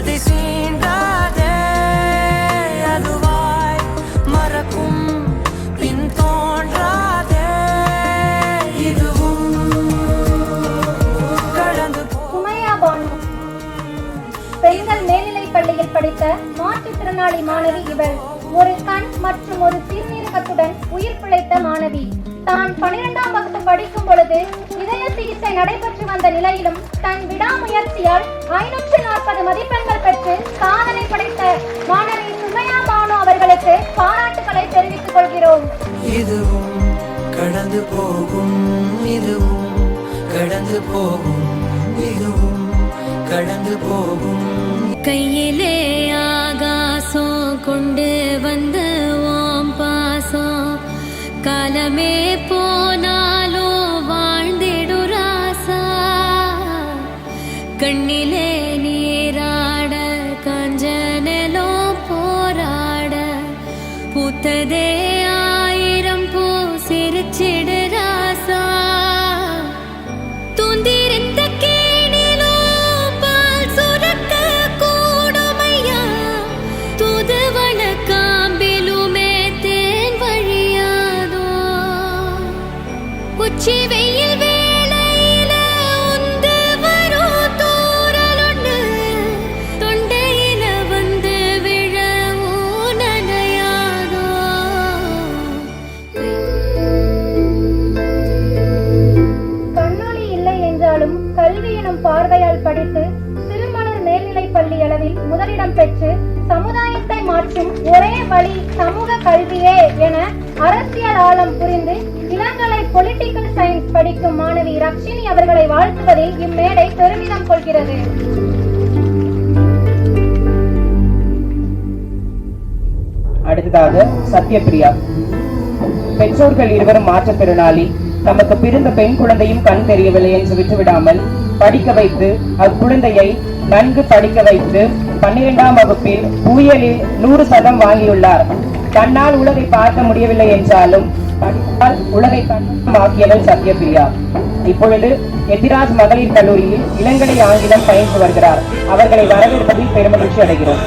அதை சீண்டாதே அதுவாய் மறக்கும் பின் தோன்றாதே இதுவும் கடந்து சுமையா பானு பெண்கள் மேல்நிலைப் பள்ளியில் படித்த மாற்றுத்திறனாளி மாணவி இவர். ஒரு கண் மற்றும் ஒரு சிறுநீரகத்துடன் உயிர் பிழைத்த மாணவி. தான் 12ஆம் வகுப்பு படிக்கும் பொழுது இதய சிகிச்சை நடைபெற்று வந்த நிலையிலும் தன் விடாமுயற்சியால் 540 மதிப்பெண்கள் பெற்று சாதனை படைத்த மாணவி சுமையா பானு அவர்களுக்கு பாராட்டுக்களை தெரிவித்துக் கொள்கிறோம். இதுவும் கடந்து போகும், இதுவும் கடந்து போகும், இதுவும் கடந்து போகும். கையிலே ஆகாசம் கொண்டு வந்த ஓம் பாசம் காலமே போனாலும் வாழ்ந்திடு ராசா. கண்ணிலே நீராட கஞ்சனலோ போராட பூத்ததே 1000 பூ சிரிச்சிடு ராசா. தூந்திருந்த கேணிலோ பால் சுரக்க கூடுமையா தூதுவன காம்பிலுமே தேன் வழியாதோ. உச்சி வெயில் வேளையில உந்து வரும் தூரலொன்னு தொண்டையில வந்து விழவோ நனையாதோ. கண்ணொளி இல்லை என்றாலும் கல்வி எனும் பார்வையால் படித்து சிறுமலர் மேல்நிலைப் பள்ளி அளவில் முதலிடம் பெற்று சமுதாயத்தை மாற்றும் ஒரே வழி சமூக கல்வியே என அரசியல் ஆழம் புரிந்து இளங்கலை பொலிட்டிக்கல் சயின்ஸ் படிக்கும் மாணவி ரக்ஷினி அவர்களை வாழ்த்துவதில் இம்மேடை பெருமிதம் கொள்கிறது. அடுத்ததாக சத்யபிரியா. பெற்றோர்கள் இருவரும் மாற்றுத்திறனாளி. நமக்கு பிறந்த பெண் குழந்தையும் கண் தெரியவில்லை என்று விட்டுவிடாமல் படிக்க வைத்து அக்குழந்தையை நன்கு படிக்க வைத்து 12ஆம் வகுப்பில் புயலில் 100% வாங்கியுள்ளார். தன்னால் உலகை பார்க்க முடியவில்லை என்றாலும் படித்தால் உலகை தன்னமாக்கியவள் சத்யபிரியா. இப்பொழுது எத்திராஜ் மகளிர் கல்லூரியில் இளங்கலை ஆங்கிலம் பயின்று வருகிறார். அவர்களை வரவேற்பதில் பெருமகிழ்ச்சி அடைகிறோம்.